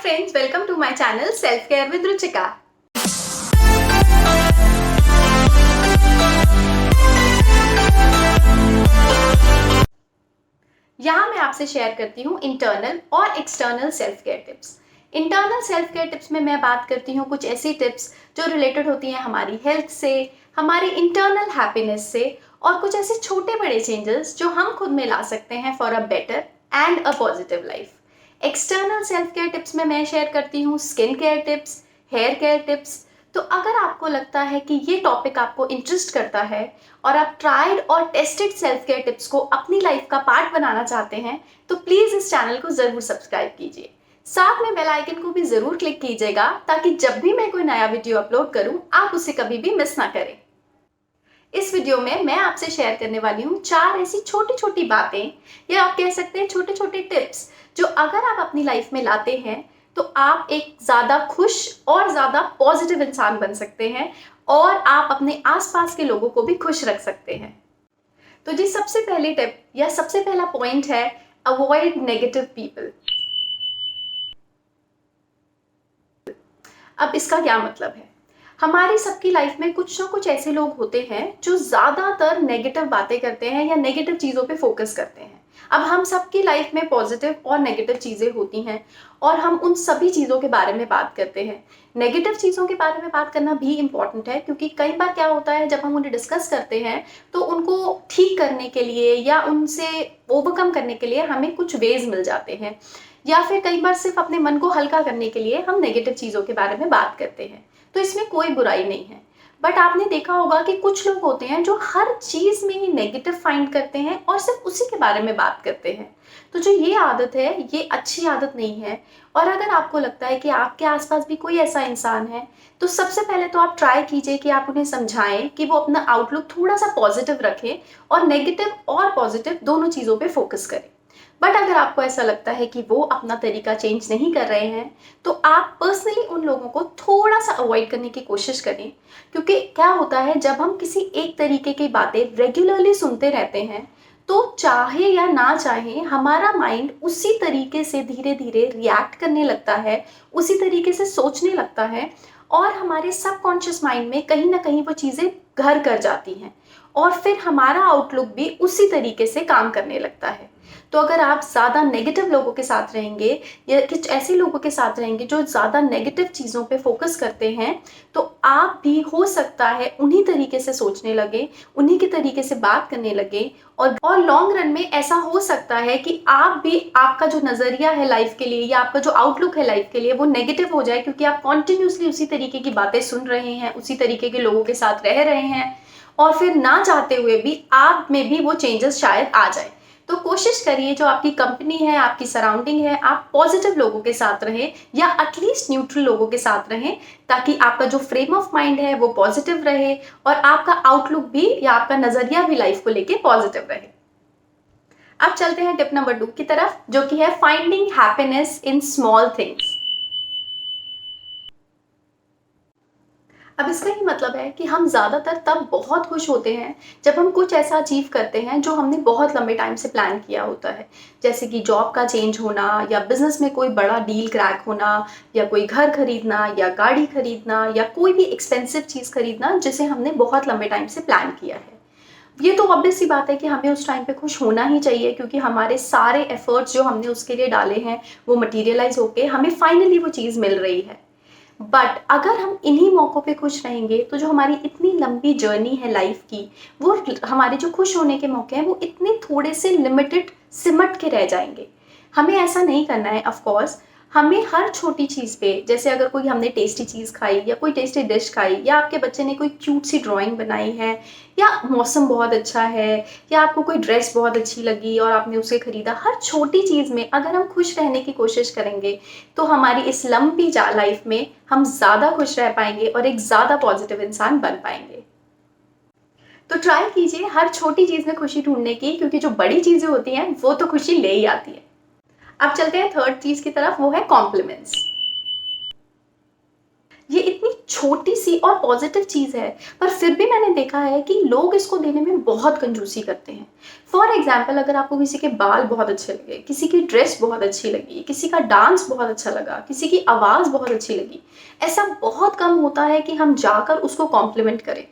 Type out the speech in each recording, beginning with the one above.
friends, welcome to my channel Self Care with Ruchika. यहाँ मैं आपसे शेयर करती हूँ इंटरनल और external self care tips. Internal self care tips में मैं बात करती हूँ कुछ ऐसी टिप्स जो रिलेटेड होती हैं हमारी हेल्थ से, हमारे इंटरनल हैप्पीनेस से और कुछ ऐसे छोटे बड़े चेंजेस जो हम खुद में ला सकते हैं for a better and a positive life. External self care tips में मैं शेयर करती हूँ skin care tips, hair care tips. तो अगर आपको लगता है कि ये टॉपिक आपको इंटरेस्ट करता है और आप ट्राइड और टेस्टेड सेल्फ केयर टिप्स को अपनी लाइफ का पार्ट बनाना चाहते हैं तो प्लीज़ इस चैनल को ज़रूर सब्सक्राइब कीजिए। साथ में बेल आइकन को भी ज़रूर क्लिक कीजिएगा ताकि जब भी मैं कोई नया वीडियो अपलोड करूं आप उसे कभी भी मिस ना करें। इस वीडियो में मैं आपसे शेयर करने वाली हूँ 4 ऐसी छोटी छोटी बातें या आप कह सकते हैं छोटे छोटे टिप्स जो अगर आप अपनी लाइफ में लाते हैं तो आप एक ज़्यादा खुश और ज़्यादा पॉजिटिव इंसान बन सकते हैं और आप अपने आसपास के लोगों को भी खुश रख सकते हैं। तो जी सबसे पहली टिप या सबसे पहला पॉइंट है अवॉइड नेगेटिव पीपल। अब इसका क्या मतलब है? हमारी सबकी लाइफ में कुछ ना कुछ ऐसे लोग होते हैं जो ज़्यादातर नेगेटिव बातें करते हैं या नेगेटिव चीज़ों पे फोकस करते हैं। अब हम सबकी लाइफ में पॉजिटिव और नेगेटिव चीज़ें होती हैं और हम उन सभी चीज़ों के बारे में बात करते हैं। नेगेटिव चीज़ों के बारे में बात करना भी इम्पॉर्टेंट है क्योंकि कई बार क्या होता है जब हम उन्हें डिस्कस करते हैं तो उनको ठीक करने के लिए या उनसे ओवरकम करने के लिए हमें कुछ वेज मिल जाते हैं या फिर कई बार सिर्फ अपने मन को हल्का करने के लिए हम नेगेटिव चीज़ों के बारे में बात करते हैं। तो इसमें कोई बुराई नहीं है, बट आपने देखा होगा कि कुछ लोग होते हैं जो हर चीज़ में ही नेगेटिव फाइंड करते हैं और सिर्फ उसी के बारे में बात करते हैं। तो जो ये आदत है ये अच्छी आदत नहीं है। और अगर आपको लगता है कि आपके आसपास भी कोई ऐसा इंसान है तो सबसे पहले तो आप ट्राई कीजिए कि आप उन्हें समझाएं कि वो अपना आउटलुक थोड़ा सा पॉजिटिव रखें और नेगेटिव और पॉजिटिव दोनों चीज़ों पे फोकस करें। बट अगर आपको ऐसा लगता है कि वो अपना तरीका चेंज नहीं कर रहे हैं तो आप पर्सनली उन लोगों को थोड़ा सा अवॉइड करने की कोशिश करें, क्योंकि क्या होता है जब हम किसी एक तरीके की बातें रेगुलरली सुनते रहते हैं तो चाहे या ना चाहे हमारा माइंड उसी तरीके से धीरे धीरे रिएक्ट करने लगता है, उसी तरीके से सोचने लगता है और हमारे सबकॉन्शियस माइंड में कहीं ना कहीं वो चीज़ें घर कर जाती हैं और फिर हमारा आउटलुक भी उसी तरीके से काम करने लगता है। तो अगर आप ज़्यादा नेगेटिव लोगों के साथ रहेंगे या कुछ ऐसे लोगों के साथ रहेंगे जो ज़्यादा नेगेटिव चीज़ों पे फोकस करते हैं तो आप भी हो सकता है उन्हीं तरीके से सोचने लगे, उन्हीं के तरीके से बात करने लगे और लॉन्ग रन में ऐसा हो सकता है कि आप भी आपका जो नज़रिया है लाइफ के लिए या आपका जो आउटलुक है लाइफ के लिए वो नेगेटिव हो जाए, क्योंकि आप कॉन्टिन्यूसली उसी तरीके की बातें सुन रहे हैं, उसी तरीके के लोगों के साथ रह रहे हैं और फिर ना चाहते हुए भी आप में भी वो चेंजेस शायद आ जाए। तो कोशिश करिए जो आपकी कंपनी है, आपकी सराउंडिंग है, आप पॉजिटिव लोगों के साथ रहें या एटलीस्ट न्यूट्रल लोगों के साथ रहें ताकि आपका जो फ्रेम ऑफ माइंड है वो पॉजिटिव रहे और आपका आउटलुक भी या आपका नज़रिया भी लाइफ को लेके पॉजिटिव रहे। अब चलते हैं टिप नंबर 2 की तरफ जो कि है finding happiness in small things. अब इसका ही मतलब है कि हम ज़्यादातर तब बहुत खुश होते हैं जब हम कुछ ऐसा अचीव करते हैं जो हमने बहुत लंबे टाइम से प्लान किया होता है, जैसे कि जॉब का चेंज होना या बिजनेस में कोई बड़ा डील क्रैक होना या कोई घर खरीदना या गाड़ी खरीदना या कोई भी एक्सपेंसिव चीज़ खरीदना जिसे हमने बहुत लंबे टाइम से प्लान किया है। ये तो ऑब्वियस सी बात है कि हमें उस टाइम पे खुश होना ही चाहिए क्योंकि हमारे सारे एफर्ट्स जो हमने उसके लिए डाले हैं वो मटीरियलाइज होके हमें फाइनली वो चीज़ मिल रही है। बट अगर हम इन्हीं मौक़ों पे खुश रहेंगे तो जो हमारी इतनी लंबी जर्नी है लाइफ की वो हमारे जो खुश होने के मौके हैं वो इतने थोड़े से लिमिटेड सिमट के रह जाएंगे। हमें ऐसा नहीं करना है। ऑफ कोर्स हमें हर छोटी चीज़ पे, जैसे अगर कोई हमने टेस्टी चीज़ खाई या कोई टेस्टी डिश खाई या आपके बच्चे ने कोई क्यूट सी ड्राइंग बनाई है या मौसम बहुत अच्छा है या आपको कोई ड्रेस बहुत अच्छी लगी और आपने उसे ख़रीदा, हर छोटी चीज़ में अगर हम खुश रहने की कोशिश करेंगे तो हमारी इस लंबी लाइफ में हम ज़्यादा खुश रह पाएंगे और एक ज़्यादा पॉजिटिव इंसान बन पाएंगे। तो ट्राई कीजिए हर छोटी चीज़ में खुशी ढूंढने की, क्योंकि जो बड़ी चीज़ें होती हैं वो तो खुशी ले ही आती है। अब चलते हैं थर्ड चीज़ की तरफ, वो है कॉम्प्लीमेंट्स। ये इतनी छोटी सी और पॉजिटिव चीज़ है, पर फिर भी मैंने देखा है कि लोग इसको देने में बहुत कंजूसी करते हैं। फॉर एग्जाम्पल, अगर आपको किसी के बाल बहुत अच्छे लगे, किसी की ड्रेस बहुत अच्छी लगी, किसी का डांस बहुत अच्छा लगा, किसी की आवाज़ बहुत अच्छी लगी, ऐसा बहुत कम होता है कि हम जाकर उसको कॉम्प्लीमेंट करें।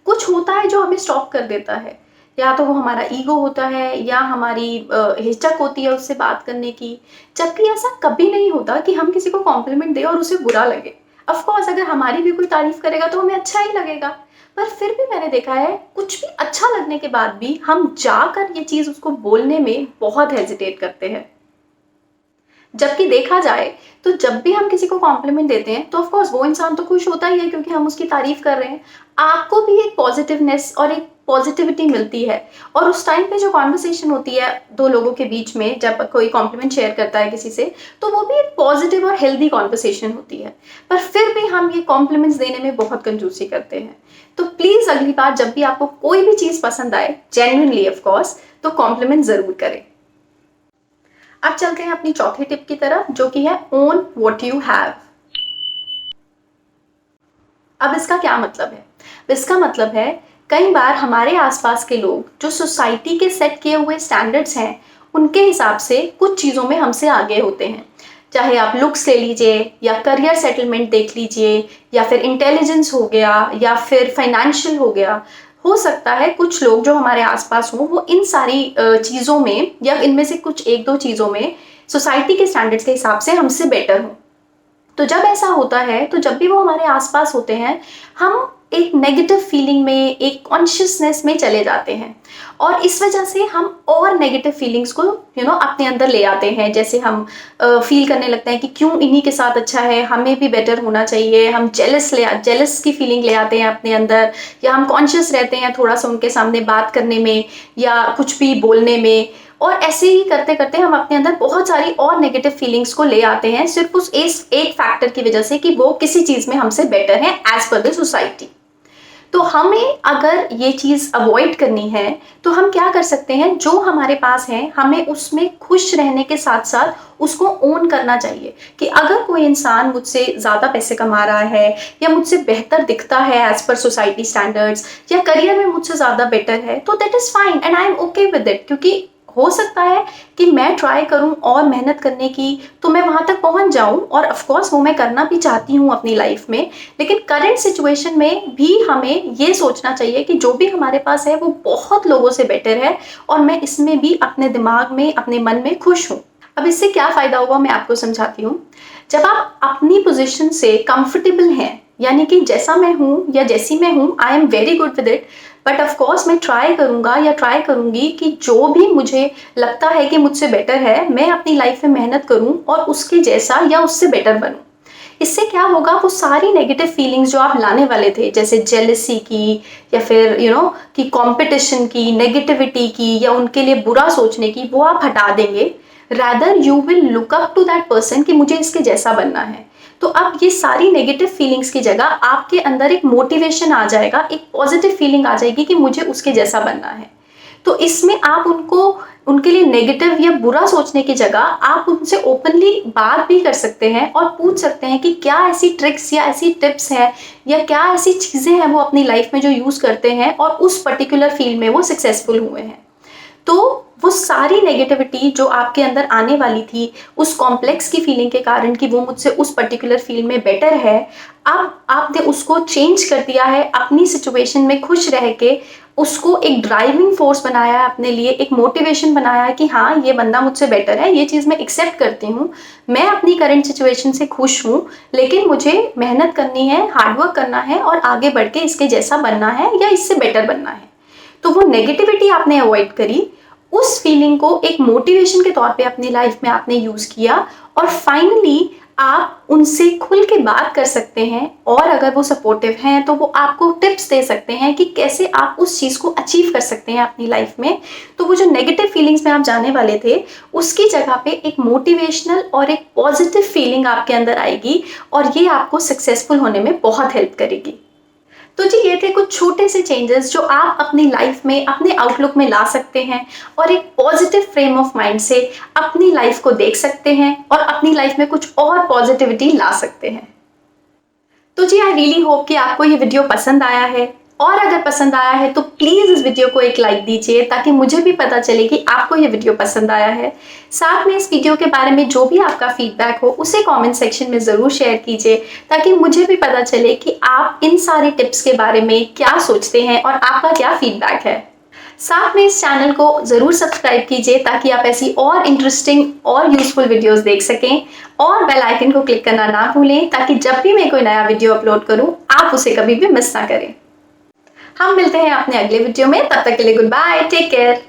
कुछ होता है जो हमें स्टॉप कर देता है, या तो वो हमारा ईगो होता है या हमारी हिचक होती है उससे बात करने की। जबकि ऐसा कभी नहीं होता कि हम किसी को कॉम्प्लीमेंट दें और उसे बुरा लगे। ऑफ कोर्स अगर हमारी भी कोई तारीफ करेगा तो हमें अच्छा ही लगेगा, पर फिर भी मैंने देखा है कुछ भी अच्छा लगने के बाद भी हम जाकर ये चीज़ उसको बोलने में बहुत हेजिटेट करते हैं। जबकि देखा जाए तो जब भी हम किसी को कॉम्प्लीमेंट देते हैं तो ऑफ कोर्स वो इंसान तो खुश होता ही है क्योंकि हम उसकी तारीफ कर रहे हैं। आपको भी एक पॉजिटिवनेस और एक पॉजिटिविटी मिलती है, और उस टाइम पे जो कॉन्वर्सेशन होती है दो लोगों के बीच में, जब कोई कॉम्प्लीमेंट शेयर करता है किसी से, तो वो भी एक पॉजिटिव और हेल्दी कॉन्वर्सेशन होती है। पर फिर भी हम ये कॉम्प्लीमेंट्स देने में बहुत कंजूसी करते हैं। तो प्लीज़ अगली बार जब भी आपको कोई भी चीज़ पसंद आए, जेन्युइनली ऑफ कोर्स, तो कॉम्प्लीमेंट ज़रूर करें। अब चलते हैं अपनी चौथी टिप की तरफ, जो कि है ओन व्हाट यू हैव। अब इसका क्या मतलब है? इसका मतलब है कई बार हमारे आसपास के लोग जो सोसाइटी के सेट किए हुए स्टैंडर्ड्स हैं उनके हिसाब से कुछ चीज़ों में हमसे आगे होते हैं। चाहे आप लुक्स ले लीजिए, या करियर सेटलमेंट देख लीजिए, या फिर इंटेलिजेंस हो गया, या फिर फाइनेंशियल हो गया। हो सकता है कुछ लोग जो हमारे आसपास हों वो इन सारी चीज़ों में, या इनमें से कुछ एक दो चीज़ों में सोसाइटी के स्टैंडर्ड्स के हिसाब से हमसे बेटर हों। तो जब ऐसा होता है, तो जब भी वो हमारे आसपास होते हैं, हम एक नेगेटिव फीलिंग में, एक कॉन्शियसनेस में चले जाते हैं, और इस वजह से हम और नेगेटिव फीलिंग्स को अपने अंदर ले आते हैं। जैसे हम फील करने लगते हैं कि क्यों इन्हीं के साथ अच्छा है, हमें भी बेटर होना चाहिए। हम जेलस की फीलिंग ले आते हैं अपने अंदर, या हम कॉन्शियस रहते हैं थोड़ा सा उनके सामने बात करने में या कुछ भी बोलने में, और ऐसे ही करते करते हम अपने अंदर बहुत सारी और नेगेटिव फीलिंग्स को ले आते हैं, सिर्फ उस एक फैक्टर की वजह से कि वो किसी चीज़ में हमसे बेटर है एज पर द सोसाइटी। तो हमें अगर ये चीज़ अवॉइड करनी है तो हम क्या कर सकते हैं, जो हमारे पास है हमें उसमें खुश रहने के साथ साथ उसको ओन करना चाहिए कि अगर कोई इंसान मुझसे ज़्यादा पैसे कमा रहा है, या मुझसे बेहतर दिखता है एज पर सोसाइटी स्टैंडर्ड्स, या करियर में मुझसे ज़्यादा बेटर है, तो that is fine and I am okay with it. क्योंकि हो सकता है कि मैं ट्राई करूं और मेहनत करने की तो मैं वहां तक पहुंच जाऊं, और ऑफ कोर्स वो मैं करना भी चाहती हूं अपनी लाइफ में। लेकिन करंट सिचुएशन में भी हमें ये सोचना चाहिए कि जो भी हमारे पास है वो बहुत लोगों से बेटर है, और मैं इसमें भी अपने दिमाग में, अपने मन में खुश हूँ। अब इससे क्या फ़ायदा होगा मैं आपको समझाती हूँ। जब आप अपनी पोजीशन से कंफर्टेबल हैं, यानी कि जैसा मैं हूँ या जैसी मैं हूँ, I am very good with it, but of course मैं ट्राई करूँगा या ट्राई करूँगी कि जो भी मुझे लगता है कि मुझसे बेटर है, मैं अपनी लाइफ में मेहनत करूँ और उसके जैसा या उससे बेटर बनूँ। इससे क्या होगा, वो सारी नेगेटिव फीलिंग्स जो आप लाने वाले थे, जैसे जेलसी की, या फिर कि कंपटीशन की, नेगेटिविटी की, या उनके लिए बुरा सोचने की, वो आप हटा देंगे। Rather you will look up to that person कि मुझे इसके जैसा बनना है। तो अब ये सारी नेगेटिव फीलिंग्स की जगह आपके अंदर एक मोटिवेशन आ जाएगा, एक पॉजिटिव फीलिंग आ जाएगी कि मुझे उसके जैसा बनना है। तो इसमें आप उनके लिए नेगेटिव या बुरा सोचने की जगह आप उनसे ओपनली बात भी कर सकते हैं और पूछ सकते हैं कि क्या ऐसी ट्रिक्स या ऐसी टिप्स हैं, या क्या ऐसी चीज़ें हैं वो अपनी लाइफ में जो यूज़ करते हैं और उस पर्टिकुलर फील्ड में वो सक्सेसफुल हुए हैं। तो वो सारी नेगेटिविटी जो आपके अंदर आने वाली थी उस कॉम्प्लेक्स की फीलिंग के कारण कि वो मुझसे उस पर्टिकुलर फील्ड में बेटर है, अब आपने उसको चेंज कर दिया है, अपनी सिचुएशन में खुश रह के उसको एक ड्राइविंग फोर्स बनाया है अपने लिए, एक मोटिवेशन बनाया है कि हाँ ये बंदा मुझसे बेटर है, ये चीज़ मैं एक्सेप्ट करती हूँ, मैं अपनी करंट सिचुएशन से खुश हूँ, लेकिन मुझे मेहनत करनी है, हार्डवर्क करना है और आगे बढ़ के इसके जैसा बनना है या इससे बेटर बनना है। तो वो नेगेटिविटी आपने अवॉइड करी, उस फीलिंग को एक मोटिवेशन के तौर पे अपनी लाइफ में आपने यूज़ किया, और फाइनली आप उनसे खुल के बात कर सकते हैं, और अगर वो सपोर्टिव हैं तो वो आपको टिप्स दे सकते हैं कि कैसे आप उस चीज़ को अचीव कर सकते हैं अपनी लाइफ में। तो वो जो नेगेटिव फीलिंग्स में आप जाने वाले थे उसकी जगह पे एक मोटिवेशनल और एक पॉजिटिव फीलिंग आपके अंदर आएगी, और ये आपको सक्सेसफुल होने में बहुत हेल्प करेगी। तो जी ये थे कुछ छोटे से चेंजेस जो आप अपनी लाइफ में, अपने आउटलुक में ला सकते हैं, और एक पॉजिटिव फ्रेम ऑफ माइंड से अपनी लाइफ को देख सकते हैं और अपनी लाइफ में कुछ और पॉजिटिविटी ला सकते हैं। तो जी आई रियली होप कि आपको ये वीडियो पसंद आया है, और अगर पसंद आया है तो प्लीज़ इस वीडियो को एक लाइक दीजिए ताकि मुझे भी पता चले कि आपको ये वीडियो पसंद आया है। साथ में इस वीडियो के बारे में जो भी आपका फीडबैक हो उसे कमेंट सेक्शन में ज़रूर शेयर कीजिए ताकि मुझे भी पता चले कि आप इन सारी टिप्स के बारे में क्या सोचते हैं और आपका क्या फीडबैक है। साथ में इस चैनल को ज़रूर सब्सक्राइब कीजिए ताकि आप ऐसी और इंटरेस्टिंग और यूज़फुल वीडियोस देख सकें, और बेल आइकन को क्लिक करना ना भूलें ताकि जब भी मैं कोई नया वीडियो अपलोड करूं आप उसे कभी भी मिस ना करें। हम मिलते हैं अपने अगले वीडियो में, तब तक के लिए गुड बाय, टेक केयर।